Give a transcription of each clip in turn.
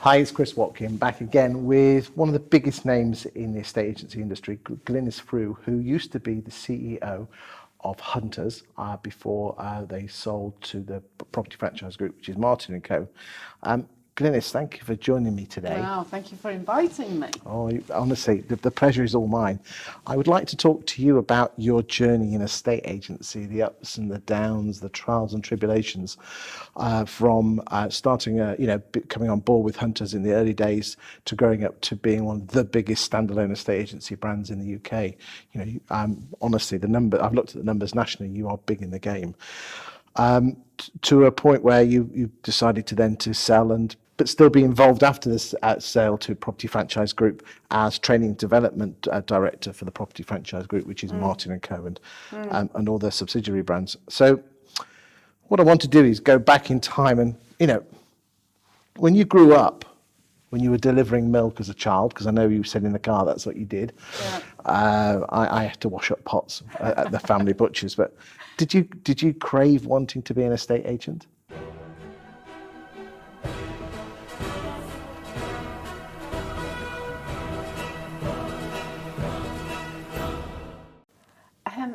Hi, it's Chris Watkin back again with one of the biggest names in the estate agency industry, Glynis Frew, who used to be the CEO of Hunters before they sold to the property franchise group, which is Martin & Co. Glynis, thank you for joining me today. Wow, thank you for inviting me. Oh, honestly, the pleasure is all mine. I would like to talk to you about your journey in estate agency, the ups and the downs, the trials and tribulations, from starting, coming on board with Hunters in the early days to growing up to being one of the biggest standalone estate agency brands in the UK. Honestly, I've looked at the numbers nationally. You are big in the game. To a point where you decided to sell but still be involved after this sale to Property Franchise Group as training and development director for the Property Franchise Group, which is Martin & Co. And all their subsidiary brands. So what I want to do is go back in time and, when you grew up, when you were delivering milk as a child, because I know you said in the car that's what you did. Yeah. I had to wash up pots at the family butchers, but did you crave wanting to be an estate agent?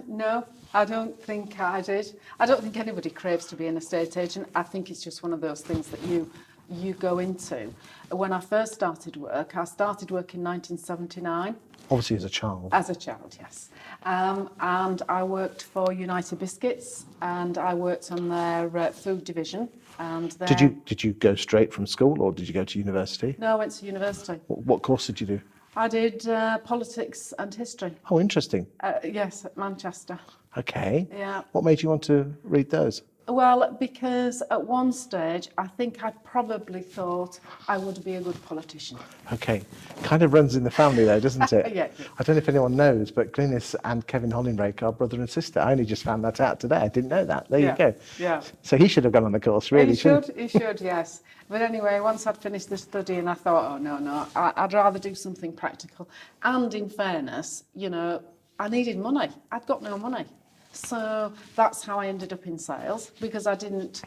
No, I don't think I did. I don't think anybody craves to be an estate agent. I think it's just one of those things that you go into. When I first started work in 1979. Obviously as a child. As a child, yes. And I worked for United Biscuits, and I worked on their food division. And Did you go straight from school, or did you go to university? No, I went to university. What course did you do? I did politics and history. Oh, interesting. Yes, at Manchester. Okay. Yeah. What made you want to read those? Well, because at one stage, I think I probably thought I would be a good politician. Okay. Kind of runs in the family though, doesn't it? Yeah. I don't know if anyone knows, but Glynis and Kevin Hollinrake are brother and sister. I only just found that out today. I didn't know that. There you go. Yeah. So he should have gone on the course, really, shouldn't he? He should, yes. But anyway, once I'd finished the study, and I thought, oh, no, I'd rather do something practical. And in fairness, I needed money. I'd got no money. So that's how I ended up in sales, because I didn't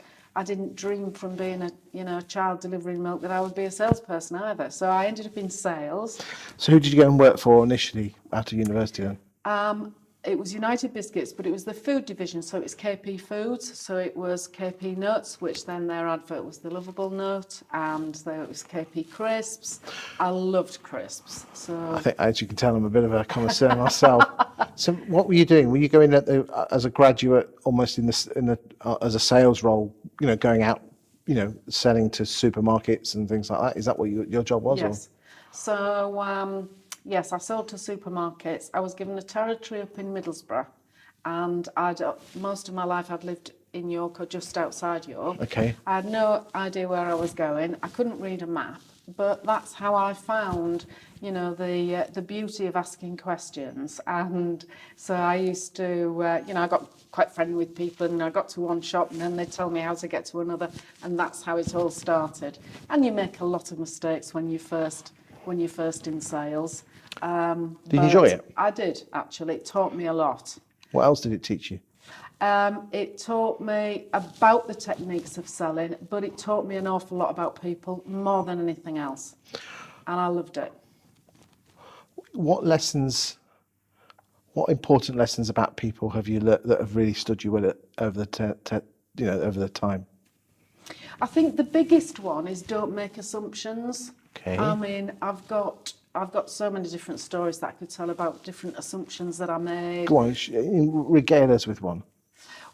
dream from being a child delivering milk that I would be a salesperson either. So I ended up in sales. So who did you go and work for initially out of university then? It was United Biscuits, but it was the food division, so it was KP Foods. So it was KP Nuts, which then their advert was the Lovable Nut, and it was KP Crisps. I loved crisps. So I think, as you can tell, I'm a bit of a connoisseur myself. So what were you doing? Were you going as a graduate, almost as a sales role, going out, selling to supermarkets and things like that? Is that what your job was? Yes. Or? So yes, I sold to supermarkets. I was given a territory up in Middlesbrough, and most of my life I'd lived in York or just outside York. Okay. I had no idea where I was going. I couldn't read a map, but that's how I found, the beauty of asking questions. And so I used to, I got quite friendly with people, and I got to one shop, and then they'd tell me how to get to another, and that's how it all started. And you make a lot of mistakes when you're first in sales. Did you enjoy it? I did, actually. It taught me a lot. What else did it teach you? It taught me about the techniques of selling, but it taught me an awful lot about people more than anything else. And I loved it. What important lessons about people have you learnt that have really stood you well over the time? I think the biggest one is don't make assumptions. Okay. I mean, I've got so many different stories that I could tell about different assumptions that I made. Go on, regale us with one.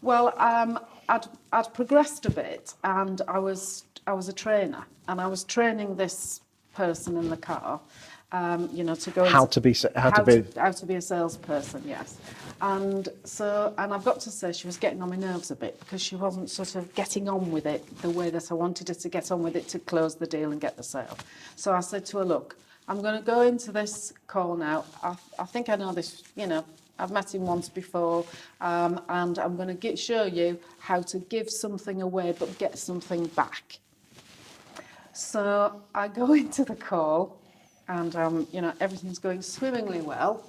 Well, I'd progressed a bit, and I was a trainer, and I was training this person in the car, to go how to be a salesperson, yes. And I've got to say, she was getting on my nerves a bit, because she wasn't sort of getting on with it the way that I wanted her to get on with it to close the deal and get the sale. So I said to her, look, I'm going to go into this call now. I think I know this, I've met him once before, and I'm going to show you how to give something away but get something back. So I go into the call, and everything's going swimmingly well.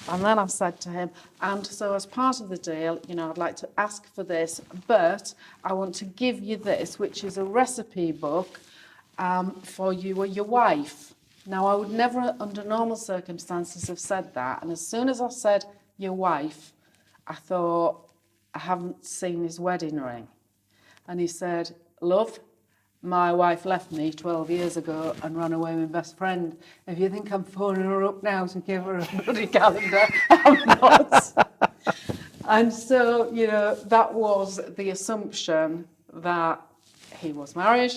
And then I've said to him, and so as part of the deal, I'd like to ask for this, but I want to give you this, which is a recipe book for you or your wife. Now, I would never, under normal circumstances, have said that. And as soon as I said your wife, I thought, I haven't seen his wedding ring. And he said, love, my wife left me 12 years ago and ran away with my best friend. If you think I'm phoning her up now to give her a bloody calendar, I'm not. And so, you know, that was the assumption that he was married.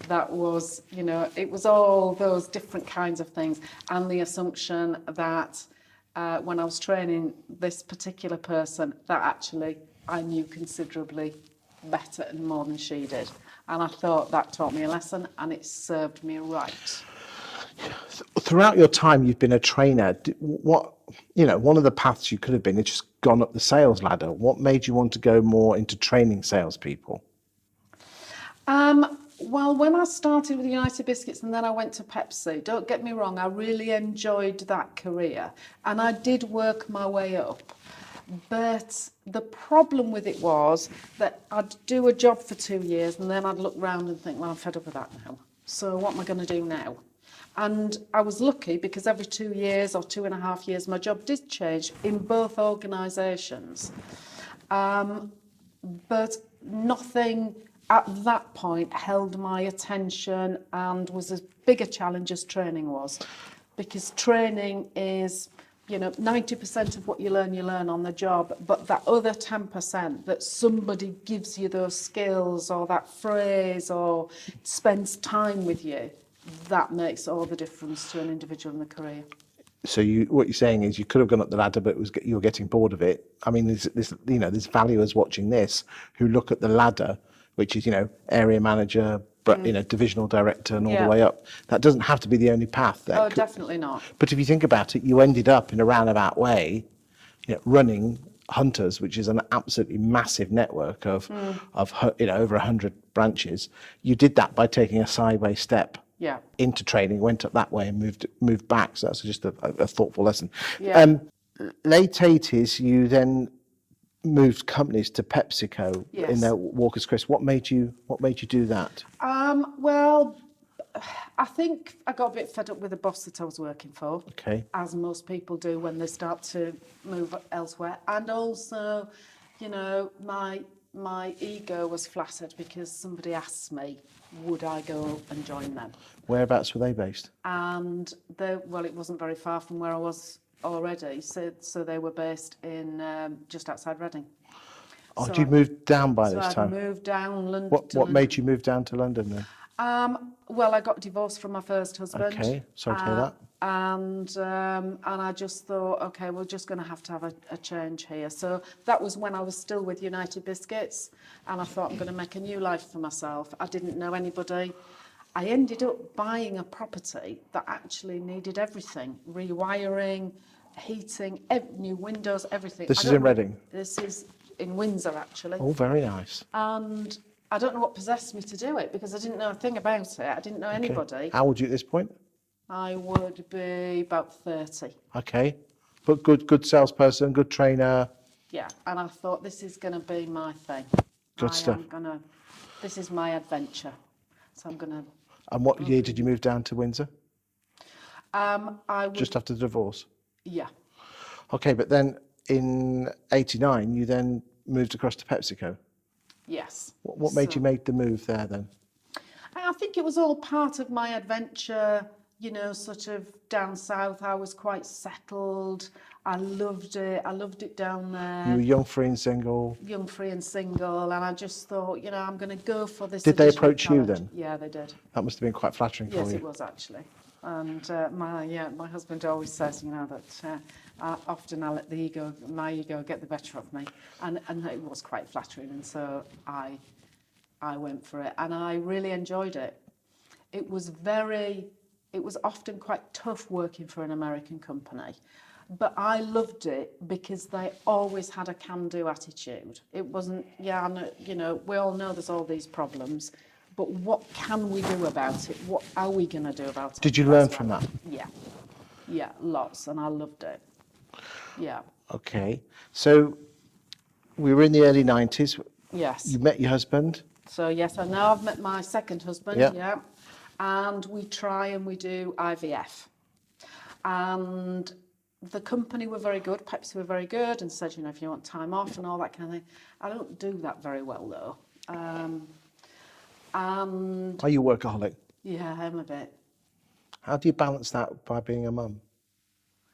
That was, you know, it was all those different kinds of things. And the assumption that when I was training this particular person, that actually I knew considerably better and more than she did. And I thought that taught me a lesson, and it served me right. Throughout your time, you've been a trainer. What, you know, one of the paths you could have been is just gone up the sales ladder. What made you want to go more into training salespeople? Well, when I started with United Biscuits and then I went to Pepsi, don't get me wrong, I really enjoyed that career, and I did work my way up. But the problem with it was that I'd do a job for 2 years and then I'd look round and think, well, I'm fed up with that now. So what am I going to do now? And I was lucky because every 2 years or 2.5 years, my job did change in both organisations. But nothing at that point held my attention and was as big a challenge as training was. Because training is, you know, 90% of what you learn on the job, but that other 10% that somebody gives you those skills or that phrase or spends time with you, that makes all the difference to an individual in the career. So what you're saying is you could have gone up the ladder, but you were getting bored of it. I mean, there's valuers watching this who look at the ladder, which is, you know, area manager, you know, divisional director and all the way up. That doesn't have to be the only path. Definitely not. But if you think about it, you ended up in a roundabout way, you know, running Hunters, which is an absolutely massive network of you know, over 100 branches. You did that by taking a sideways step into training, went up that way and moved back. So that's just a thoughtful lesson. Yeah. Late 80s, you then moved companies to PepsiCo in their Walker's Crisp. What made you do that? Well, I think I got a bit fed up with the boss that I was working for, as most people do when they start to move elsewhere. And also, you know, my ego was flattered because somebody asked me, would I go and join them? Whereabouts were they based? And well, it wasn't very far from where I was already, so they were based in just outside Reading. Oh, so you'd moved down by this time? So I'd moved down London. What made you move down to London then? Well, I got divorced from my first husband. Okay, sorry to hear that. And I just thought, okay, we're just going to have a change here. So that was when I was still with United Biscuits, and I thought I'm going to make a new life for myself. I didn't know anybody. I ended up buying a property that actually needed everything, rewiring, heating, new windows, everything. This is in Reading? This is in Windsor, actually. Oh, very nice. And I don't know what possessed me to do it because I didn't know a thing about it. I didn't know anybody. How old are you at this point? I would be about 30. Okay. But good salesperson, good trainer. Yeah, and I thought this is going to be my thing. Good stuff. This is my adventure. So I'm going to... And what year did you move down to Windsor? Just after the divorce? Yeah. Okay, but then in 89, you then moved across to PepsiCo? Yes. What made you make the move there then? I think it was all part of my adventure, you know, sort of down south. I was quite settled. I loved it. I loved it down there. You were young, free and single? Young, free and single. And I just thought, you know, I'm going to go for this. Did they approach you then? Yeah, they did. That must have been quite flattering for you. Yes, it was actually. And my husband always says, you know, that often I let my ego get the better of me. And it was quite flattering. And so I went for it. And I really enjoyed it. It was often quite tough working for an American company. But I loved it because they always had a can-do attitude. It wasn't, you know, we all know there's all these problems, but what can we do about it? What are we going to do about it? Did you learn from that? Yeah, lots, and I loved it. Yeah. Okay, so we were in the early 90s. Yes. You met your husband? So yes, I now I've met my second husband. Yeah. and we try and we do IVF. And the company were very good, Pepsi were very good, and said, if you want time off and all that kind of thing. I don't do that very well, though. And Are you a workaholic? yeah, I'm a bit. How do you balance that by being a mum?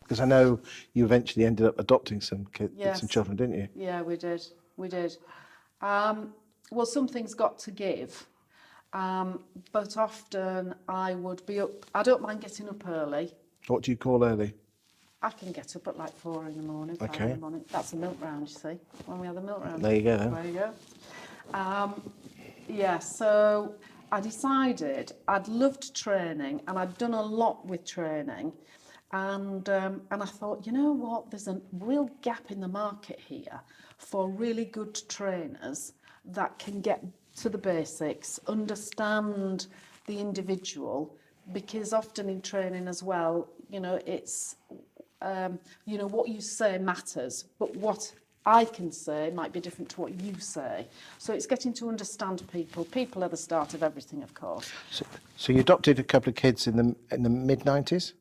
Because I know you eventually ended up adopting some kids, Yes. some children, didn't you? Yeah, we did. Well, something's got to give. But often I would be up. I don't mind getting up early. What do you call early? I can get up at like 4 in the morning, 5 Okay. in the morning. That's a milk round, you see, when we have the milk round. There you go, then. There you go. Yeah, so I decided I'd loved training, and I'd done a lot with training. And I thought, you know what, there's a real gap in the market here for really good trainers that can get to the basics, understand the individual, because often in training as well, it's, what you say matters, but what I can say might be different to what you say. So it's getting to understand people. People are the start of everything, of course. So you adopted a couple of kids in the mid-90s?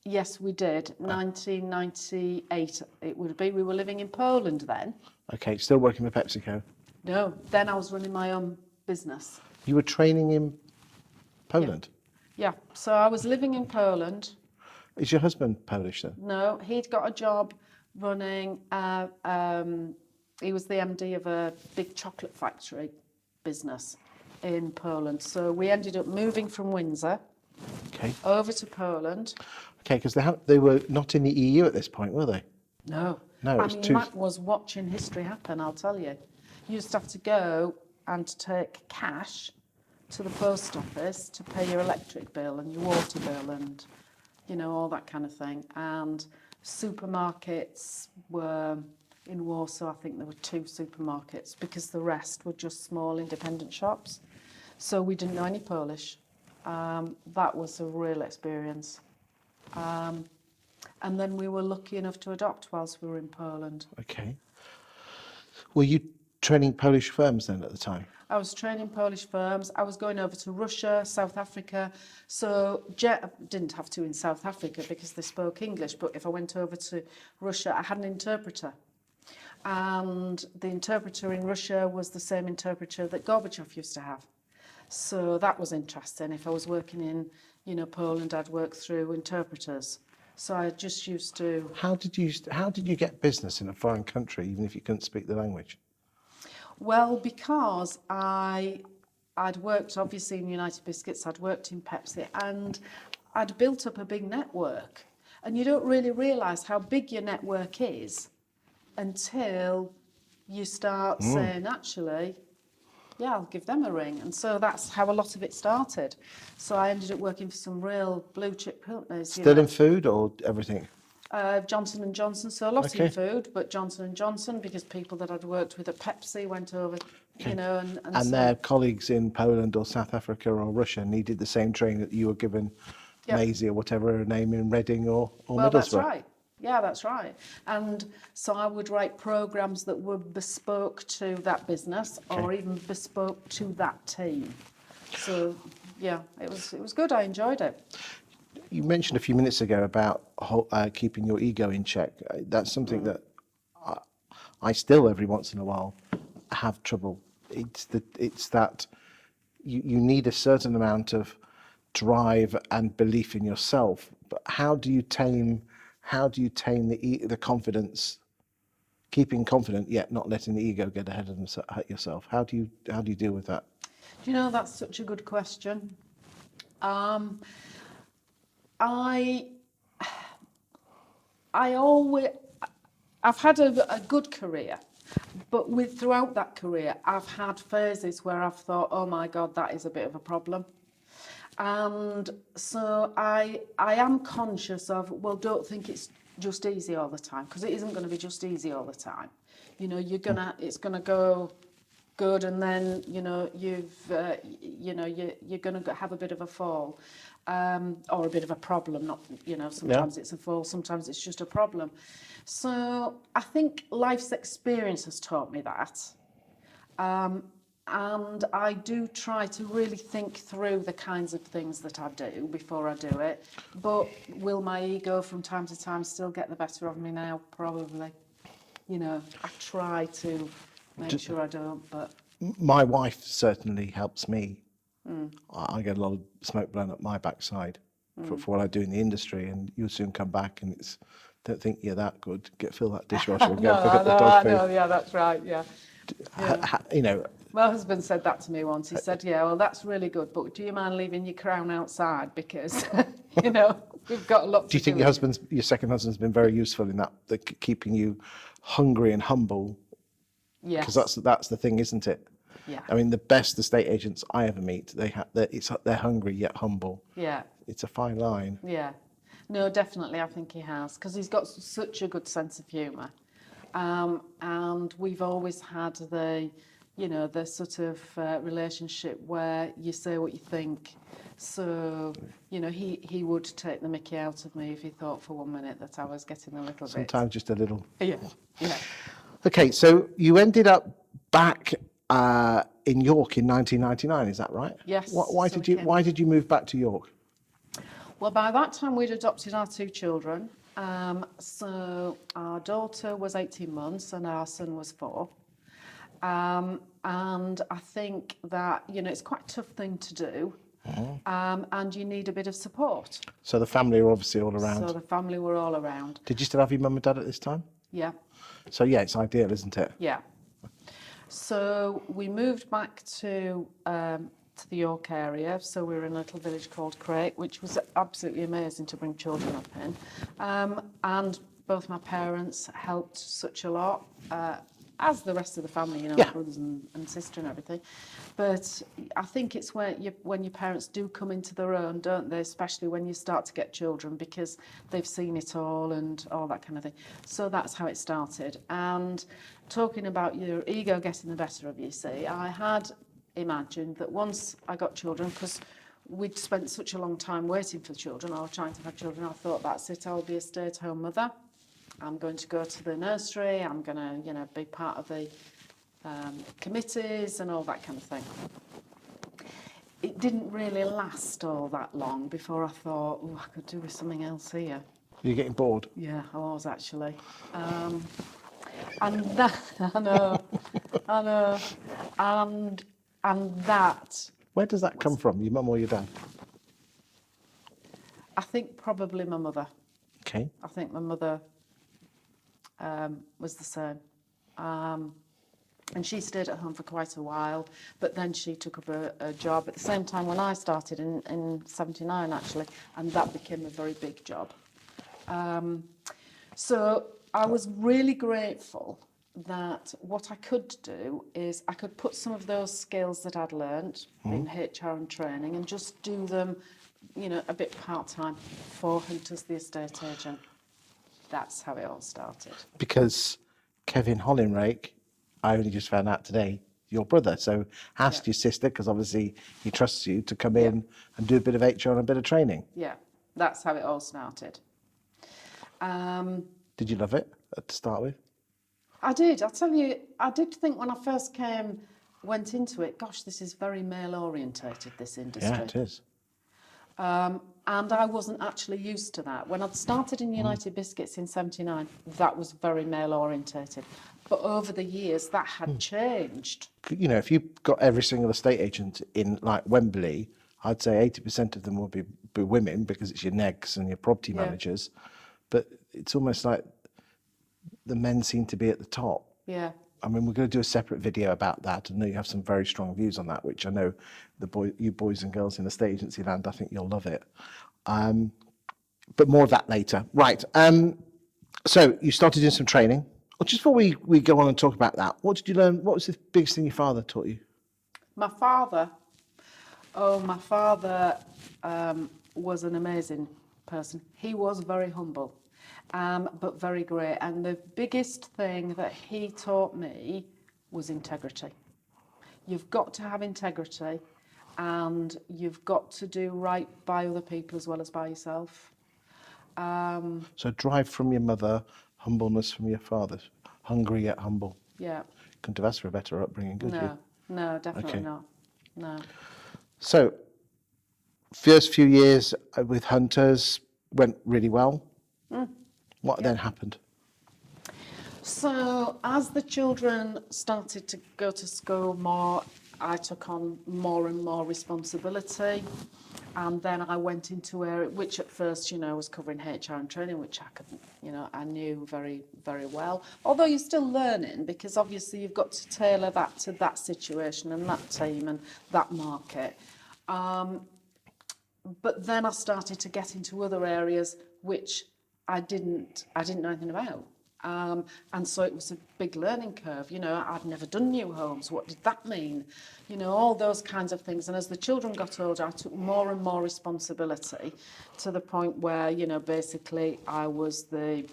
Yes, we did. 1998 it would be. We were living in Poland then. Okay, still working for PepsiCo. No, then I was running my own business. You were training in Poland? Yeah, so I was living in Poland. Is your husband Polish then? No, he'd got a job running, he was the MD of a big chocolate factory business in Poland. So we ended up moving from Windsor over to Poland. Okay, because they were not in the EU at this point, were they? No. No, that was watching history happen, I'll tell you. You used to have to go and take cash to the post office to pay your electric bill and your water bill and, all that kind of thing. And supermarkets were, in Warsaw, I think there were 2 supermarkets because the rest were just small independent shops. So we didn't know any Polish. That was a real experience. And then we were lucky enough to adopt whilst we were in Poland. Okay. Were you training Polish firms then at the time? I was training Polish firms. I was going over to Russia, South Africa. So I didn't have to in South Africa because they spoke English. But if I went over to Russia, I had an interpreter. And the interpreter in Russia was the same interpreter that Gorbachev used to have. So that was interesting. If I was working in, Poland, I'd work through interpreters. So I just used to. How did you get business in a foreign country, even if you couldn't speak the language? Well, because I'd worked obviously in United Biscuits, I'd worked in Pepsi, and I'd built up a big network. And you don't really realise how big your network is until you start saying, actually, yeah, I'll give them a ring. And so that's how a lot of it started. So I ended up working for some real blue chip companies. Still in food or everything? Johnson & Johnson, so a lot in food, but Johnson & Johnson, because people that I'd worked with at Pepsi went over, and so their colleagues in Poland or South Africa or Russia needed the same training that you were given, Maisie or whatever her name in Reading or well, Middlesbrough. That's right. Yeah, that's right. And so I would write programmes that were bespoke to that business or even bespoke to that team. So, yeah, it was good. I enjoyed it. You mentioned a few minutes ago about keeping your ego in check. That's something that I still, every once in a while, have trouble. It's that you need a certain amount of drive and belief in yourself. But how do you tame the confidence, keeping confident yet not letting the ego get ahead of yourself? How do you deal with that? Do you know, that's such a good question. I've had a good career, but throughout that career, I've had phases where I've thought, oh my God, that is a bit of a problem. And so I am conscious of, well, don't think it's just easy all the time, because it isn't going to be just easy all the time. It's gonna go good, and then you're going to have a bit of a fall. Or a bit of a problem, sometimes it's a fall, sometimes it's just a problem. So I think life's experience has taught me that. And I do try to really think through the kinds of things that I do before I do it. But will my ego from time to time still get the better of me now? Probably. You know, I try to make sure I don't, but... My wife certainly helps me. I get a lot of smoke blown up my backside for what I do in the industry, and you'll soon come back and it's, don't think you're that good. Fill that dishwasher and go No, pick up the I dog food. know, yeah, that's right, yeah. You know, My husband said that to me once. He said, yeah, well, that's really good, but do you mind leaving your crown outside? Because, you know, we've got a lot to do. do you think your second husband's been very useful in that, keeping you hungry and humble? Yes. Because that's the thing, isn't it? Yeah. I mean, the best estate agents I ever meet, they're hungry yet humble. Yeah. It's a fine line. Yeah. No, definitely, I think he has, because he's got such a good sense of humour. And we've always had the sort of relationship where you say what you think. So, you know, he would take the mickey out of me if he thought for 1 minute that I was getting a little Sometimes just a little. bit. Yeah. Okay, so you ended up back in York in 1999, is that right? Yes, Why so why did you move back to York? Well, by that time we'd adopted our 2 children. So our daughter was 18 months and our son was 4. And I think that, you know, it's quite a tough thing to do. And you need a bit of support. So the family were obviously all around. So the family were all around. Did you still have your mum and dad at this time? Yeah. So yeah, it's ideal, isn't it? Yeah. So we moved back to the York area. So we were in a little village called Craik, which was absolutely amazing to bring children up in. And both my parents helped such a lot, as the rest of the family, you know, Yeah. brothers and sister and everything. But I think it's when your parents do come into their own, don't they? Especially when you start to get children, because they've seen it all and all that kind of thing. So that's how it started. And talking about your ego getting the better of you, see, I had imagined that once I got children, because we'd spent such a long time waiting for children or trying to have children, I thought, that's it, I'll be a stay-at-home mother. I'm going to go to the nursery, I'm going to, you know, be part of the committees and all that kind of thing. It didn't really last all that long before I thought, oh, I could do with something else here. You're getting bored? Yeah, I was actually. And that, I know, and that... Where does that come from, your mum or your dad? I think probably my mother. Okay. I think my mother was the same. And she stayed at home for quite a while, but then she took up a job at the same time when I started in 79, actually, and that became a very big job. So I was really grateful that what I could do is I could put some of those skills that I'd learnt in HR and training and just do them, you know, a bit part-time for Hunters, the estate agent. That's how it all started. Because Kevin Hollinrake, I only just found out today, your brother, so asked your sister, because obviously he trusts you, to come in and do a bit of HR and a bit of training. Yeah, that's how it all started. Did you love it to start with? I did. I'll tell you, I did think when I first went into it, gosh, this is very male-orientated, this industry. Yeah, it is. And I wasn't actually used to that. When I'd started in United Biscuits in 79, that was very male-orientated. But over the years, that had changed. You know, if you got every single estate agent in, like, Wembley, I'd say 80% of them will be women, because it's your negs and your property managers. But it's almost like the men seem to be at the top. Yeah. I mean, we're going to do a separate video about that. I know you have some very strong views on that, which I know you boys and girls in estate agency land, I think you'll love it. But more of that later. Right. So you started doing some training. Well, just before we go on and talk about that, what did you learn? What was the biggest thing your father taught you? My father was an amazing person. He was very humble, but very great. And the biggest thing that he taught me was integrity. You've got to have integrity, and you've got to do right by other people as well as by yourself. So drive from your mother, humbleness from your father. Hungry yet humble. Yeah. Couldn't have asked for a better upbringing, could you? No. No, definitely Okay. not. No. So, first few years with Hunters went really well. What then happened? So as the children started to go to school more, I took on more and more responsibility. And then I went into area, which at first, was covering HR and training, which I couldn't, I knew very, very well. Although you're still learning, because obviously you've got to tailor that to that situation and that team and that market. But then I started to get into other areas which I didn't know anything about. And so it was a big learning curve. I'd never done new homes. What did that mean? All those kinds of things. And as the children got older, I took more and more responsibility to the point where, basically I was the,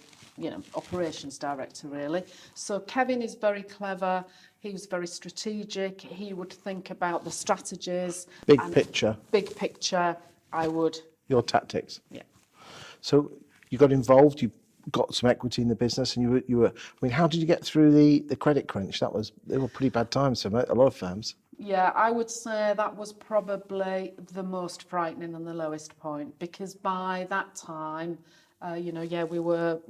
operations director, really. So Kevin is very clever. He was very strategic. He would think about the strategies. Big picture. Big picture. I would. Your tactics. Yeah. So you got involved. You got some equity in the business, and you were. I mean, how did you get through the credit crunch? They were pretty bad times for a lot of firms. Yeah, I would say that was probably the most frightening and the lowest point, because by that time, we were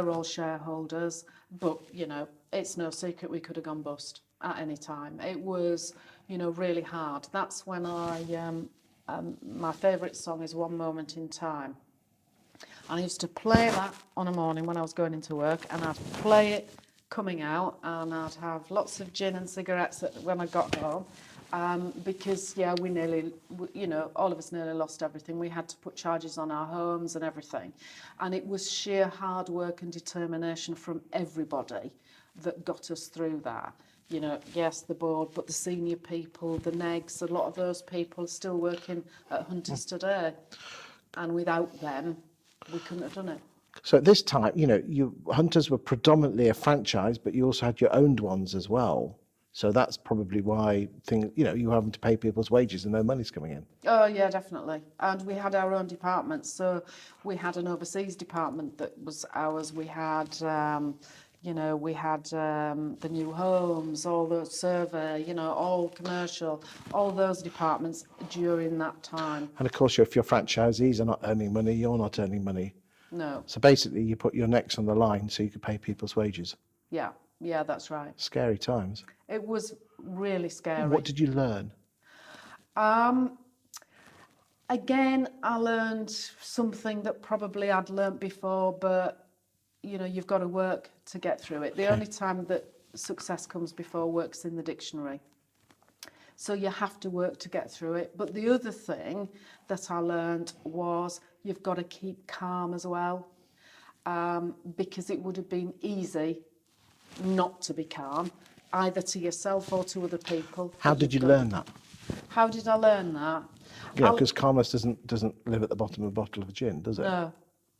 all shareholders, but it's no secret we could have gone bust at any time. It was really hard. That's when my favourite song is One Moment in Time. And I used to play that on a morning when I was going into work, and I'd play it coming out, and I'd have lots of gin and cigarettes when I got home, because we nearly, all of us nearly lost everything. We had to put charges on our homes and everything, and it was sheer hard work and determination from everybody that got us through that. Yes, the board, but the senior people, the negs, a lot of those people are still working at Hunters today, and without them, we couldn't have done it. So at this time, Hunters were predominantly a franchise, but you also had your owned ones as well. So that's probably why you were having to pay people's wages and no money's coming in. Oh yeah, definitely. And we had our own departments. So we had an overseas department that was ours. We had, the new homes, all the survey, all commercial, all those departments during that time. And of course, if your franchisees are not earning money, you're not earning money. No. So basically, you put your necks on the line so you could pay people's wages. Yeah, that's right. Scary times. It was really scary. What did you learn? Again, I learned something that probably I'd learnt before, but you've got to work to get through it. The only time that success comes before work's in the dictionary. So you have to work to get through it. But the other thing that I learned was you've got to keep calm as well, because it would have been easy not to be calm, either to yourself or to other people. How did you learn that? How did I learn that? Yeah, because calmness doesn't live at the bottom of a bottle of gin, does it?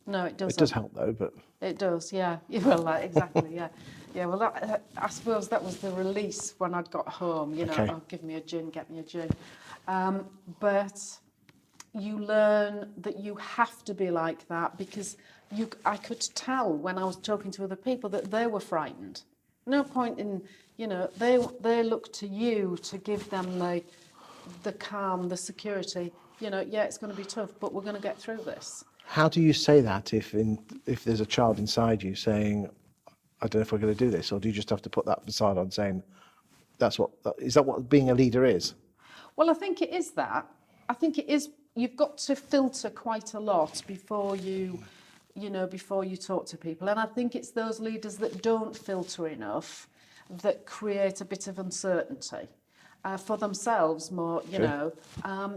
No, it doesn't. It does help though, but it does. Yeah. Well, exactly. Yeah. Yeah. Well, I suppose that was the release when I'd got home. Okay. Oh, give me a gin, get me a gin. But you learn that you have to be like that, because I could tell when I was talking to other people that they were frightened. No point in, they look to you to give them the calm, the security. It's going to be tough, but we're going to get through this. How do you say that if there's a child inside you saying, I don't know if we're going to do this, or do you just have to put that facade on saying, is that what being a leader is? Well, I think it is that. I think it is. You've got to filter quite a lot before you talk to people. And I think it's those leaders that don't filter enough that create a bit of uncertainty for themselves more, know.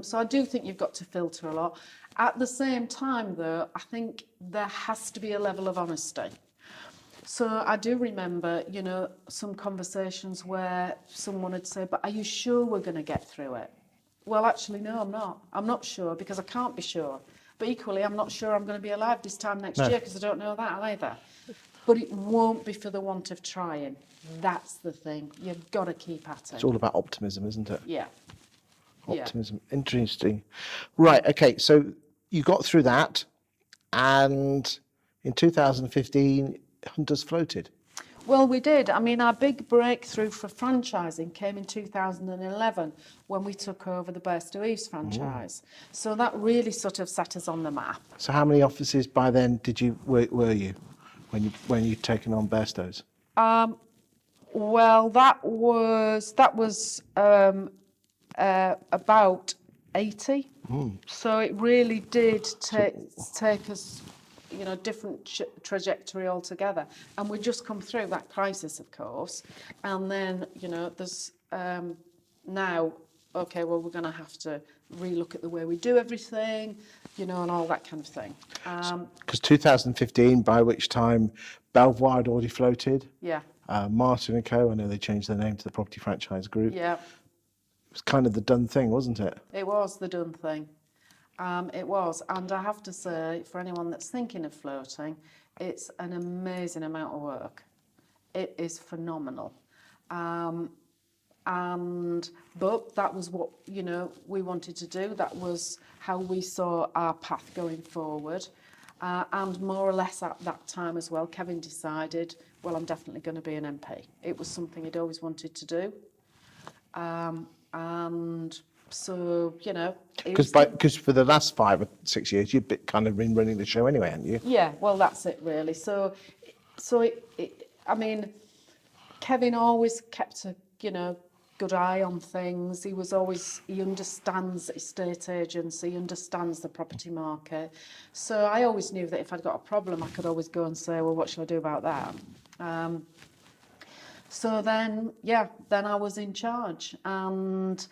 So I do think you've got to filter a lot. At the same time, though, I think there has to be a level of honesty. So I do remember, some conversations where someone would say, but are you sure we're going to get through it? Well, actually, no, I'm not. I'm not sure because I can't be sure. But equally, I'm not sure I'm going to be alive this time next year because I don't know that either. But it won't be for the want of trying. That's the thing. You've got to keep at it. It's all about optimism, isn't it? Yeah. Optimism. Yeah. Interesting. Right. Okay. So you got through that, and in 2015, Hunters floated. Well, we did. I mean, our big breakthrough for franchising came in 2011 when we took over the Bairstow Eves franchise. So that really sort of set us on the map. So how many offices by then were you when you'd taken on Bairstow's? Well, that was about 80. So it really did take us, different trajectory altogether. And we just come through that crisis, of course. And then, there's now, okay, well, we're going to have to relook at the way we do everything, and all that kind of thing. Because 2015, by which time Belvoir had already floated. Yeah. Martin & Co, I know they changed their name to the Property Franchise Group. Yeah. It was kind of the done thing, wasn't it? It was the done thing. It was. And I have to say, for anyone that's thinking of floating, it's an amazing amount of work. It is phenomenal. But that was what, we wanted to do. That was how we saw our path going forward. And more or less at that time as well, Kevin decided, well, I'm definitely going to be an MP. It was something he'd always wanted to do. And so, Because for the last 5 or 6 years, you've been running the show anyway, hadn't you? Yeah, well, that's it really. So I mean, Kevin always kept a, good eye on things. He understands estate agents, he understands the property market. So I always knew that if I'd got a problem, I could always go and say, well, what shall I do about that? So then I was in charge. And,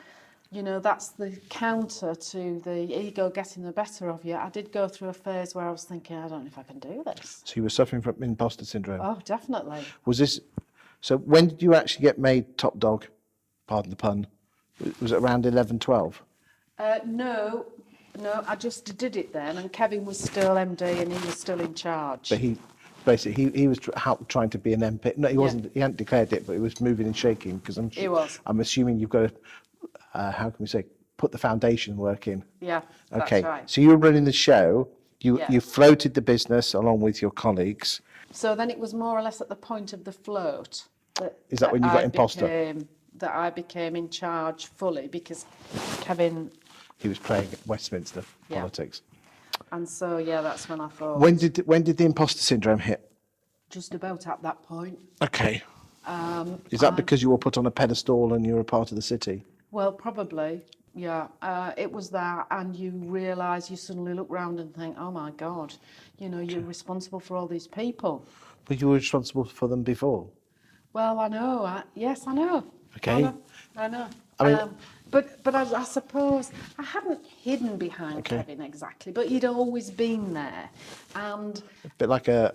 that's the counter to the ego getting the better of you. I did go through a phase where I was thinking, I don't know if I can do this. So you were suffering from imposter syndrome? Oh, definitely. So when did you actually get made top dog? Pardon the pun. Was it around 11, 12? No, I just did it then, and Kevin was still MD and he was still in charge. But he was trying to be an MP. No, he wasn't. He hadn't declared it, but he was moving and shaking because He was. I'm assuming you've got to, how can we say, put the foundation work in. Yeah, okay. That's right. So you were running the show. You floated the business along with your colleagues. So then it was more or less at the point of the float. Is that when you got imposter? That I became in charge fully because Kevin... He was playing Westminster politics. And so, that's when I thought... When did the imposter syndrome hit? Just about at that point. Okay. Is that because you were put on a pedestal and you were a part of the city? Well, probably, yeah. It was that, and you realise, you suddenly look round and think, oh my God, you're responsible for all these people. But you were responsible for them before? Well, I know. Yes, I know. Okay. I know. I mean, but I suppose I hadn't hidden behind Kevin exactly, but he'd always been there, and a bit like a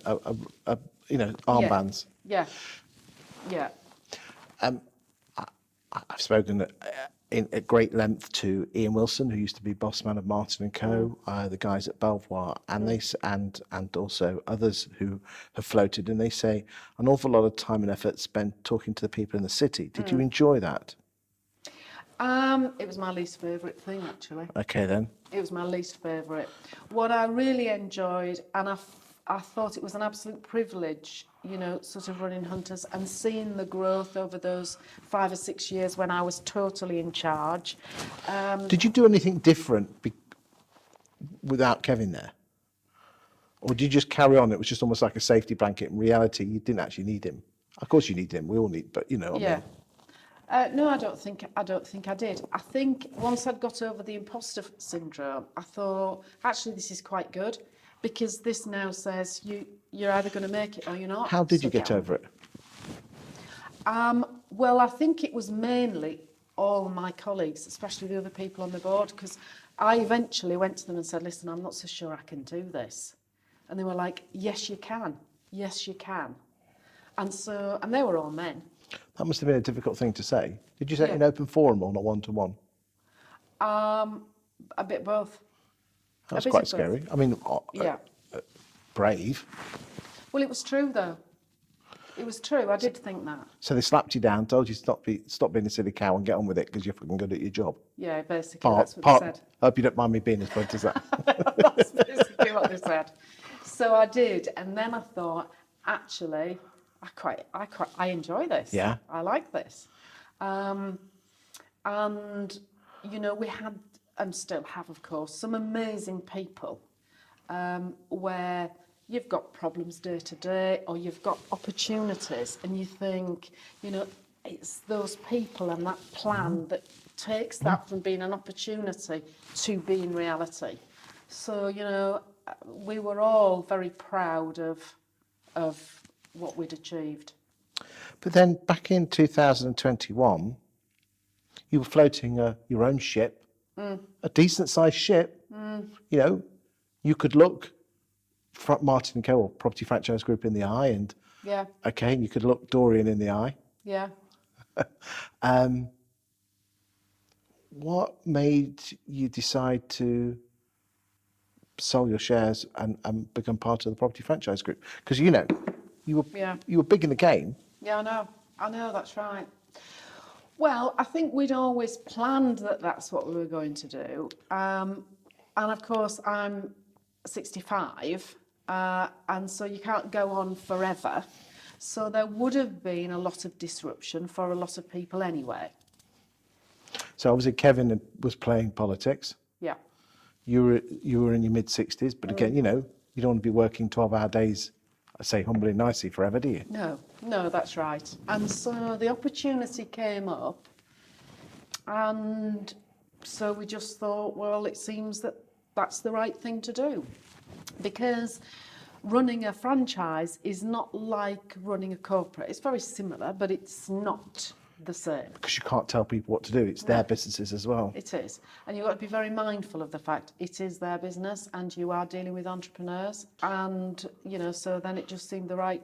armbands. Yeah. I've spoken at great length to Ian Wilson, who used to be boss man of Martin & Co, the guys at Belvoir, and and also others who have floated, and they say an awful lot of time and effort spent talking to the people in the city. Did you enjoy that? It was my least favourite thing, actually. Okay, then. It was my least favourite. What I really enjoyed, and I thought it was an absolute privilege, sort of running Hunters and seeing the growth over those 5 or 6 years when I was totally in charge. Did you do anything different without Kevin there? Or did you just carry on? It was just almost like a safety blanket. In reality, you didn't actually need him. Of course you need him. We all need, but what I mean. No, I don't think I did. I think once I'd got over the imposter syndrome, I thought, actually, this is quite good, because this now says you're either going to make it or you're not. How did you get over it? Well, I think it was mainly all my colleagues, especially the other people on the board, because I eventually went to them and said, listen, I'm not so sure I can do this. And they were like, yes, you can. Yes, you can. And they were all men. That must have been a difficult thing to say. Did you say it in open forum or not one-to-one? A bit both. That's quite scary. I mean, brave. Well, it was true, though. It was true. I did think that. So they slapped you down, told you stop being a silly cow and get on with it because you're fucking good at your job. Yeah, basically, that's what they said. I hope you don't mind me being as blunt as that. That's basically what they said. So I did, and then I thought, actually, I enjoy this. Yeah. I like this. And, you know, we had, and still have, of course, some amazing people where you've got problems day to day or you've got opportunities and you think, you know, it's those people and that plan that takes that from being an opportunity to being reality. So, you know, we were all very proud of what we'd achieved. But then back in 2021, you were floating your own ship, a decent-sized ship. You know, you could look Martin & Co. or Property Franchise Group in the eye, and Yeah, okay, you could look Dorian in the eye. yeah. What made you decide to sell your shares and become part of the Property Franchise Group? Because you know, you were big in the game. Yeah, I know, that's right. Well, I think we'd always planned that that's what we were going to do. And of course, I'm 65, and so you can't go on forever. So there would have been a lot of disruption for a lot of people anyway. So obviously Kevin was playing politics. Yeah. You were in your mid-60s, but again, you know, you don't want to be working 12-hour days, I say humbly and nicely, forever, do you? No, that's right. And so the opportunity came up, and so we just thought, well, it seems that that's the right thing to do. Because running a franchise is not like running a corporate. It's very similar, but it's not the same. Because you can't tell people what to do. It's their businesses as well. It is. And you've got to be very mindful of the fact it is their business and you are dealing with entrepreneurs. And, you know, so then it just seemed the right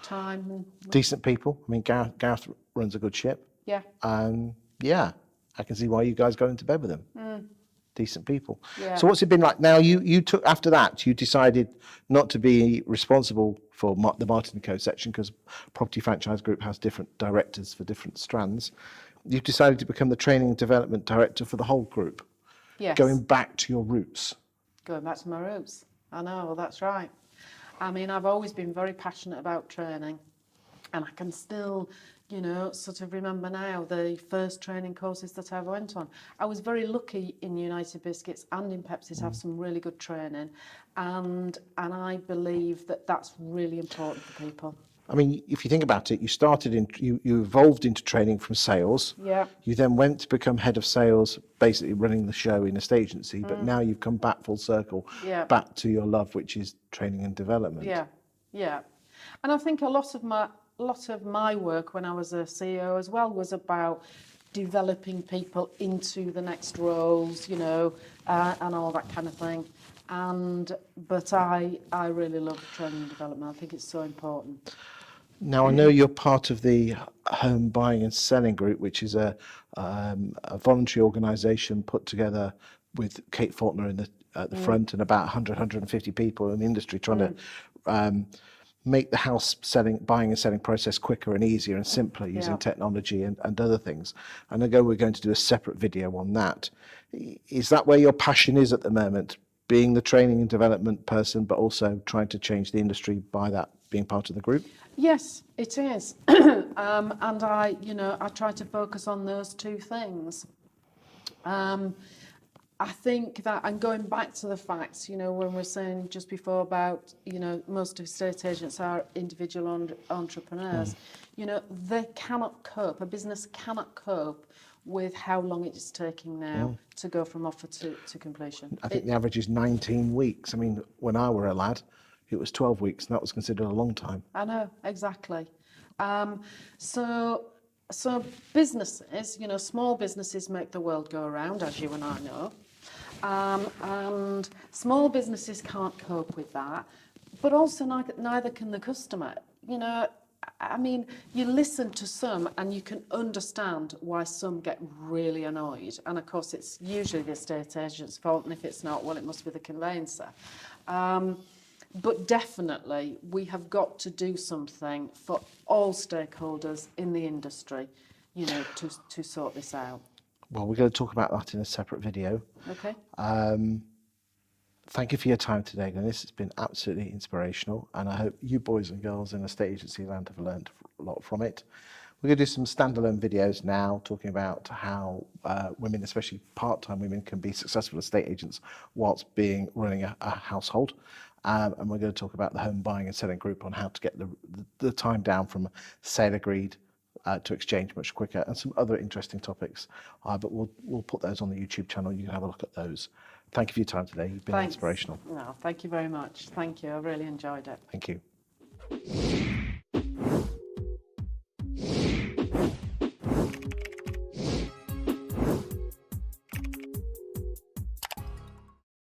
time. Decent people. I mean, Gareth runs a good ship. Yeah. And yeah, I can see why you guys got into bed with them. Decent people. Yeah. So what's it been like now? You took, after that, you decided not to be responsible for the Martin & Co section because Property Franchise Group has different directors for different strands. You've decided to become the training and development director for the whole group. Yes. Going back to your roots. Going back to my roots. I know, that's right. I mean, I've always been very passionate about training, and I can still, you know, sort of remember now the first training courses that I went on. I was very lucky in United Biscuits and in Pepsi to have some really good training, and I believe that that's really important for people. I mean, if you think about it, you evolved into training from sales. Yeah. You then went to become head of sales, basically running the show in a state agency, but now you've come back full circle, back to your love, which is training and development. Yeah. And I think a lot of my work when I was a CEO as well was about developing people into the next roles, you know, and all that kind of thing. But I really love training and development. I think it's so important. Now, I know you're part of the Home Buying and Selling Group, which is a voluntary organisation put together with Kate Faulkner at the front and about 150 people in the industry trying to make the house buying and selling process quicker and easier and simpler using technology and other things. And I know we're going to do a separate video on that. Is that where your passion is at the moment? Being the training and development person, but also trying to change the industry by that being part of the group? Yes, it is. And I try to focus on those two things. I think that, and going back to the facts, you know, when we're saying just before about, you know, most estate agents are individual entrepreneurs, you know, they cannot cope, a business cannot cope with how long it's taking now to go from offer to completion. I think the average is 19 weeks. I mean, when I were a lad, it was 12 weeks, and that was considered a long time. I know, exactly. So businesses, you know, small businesses make the world go around, as you and I know. And small businesses can't cope with that, but also neither can the customer. You know, I mean, you listen to some and you can understand why some get really annoyed. And of course, it's usually the estate agent's fault, and if it's not, well, it must be the conveyancer. But definitely, we have got to do something for all stakeholders in the industry, you know, to sort this out. Well, we're going to talk about that in a separate video. Okay. Thank you for your time today, Glynis. It's been absolutely inspirational, and I hope you boys and girls in estate agency land have learned a lot from it. We're going to do some standalone videos now talking about how women, especially part-time women, can be successful estate agents whilst running a household. And we're going to talk about the home buying and selling group on how to get the time down from sale agreed to exchange much quicker, and some other interesting topics. But we'll put those on the YouTube channel. You can have a look at those. Thank you for your time today. You've been Thanks. inspirational. No, thank you very much. Thank you. I really enjoyed it. Thank you.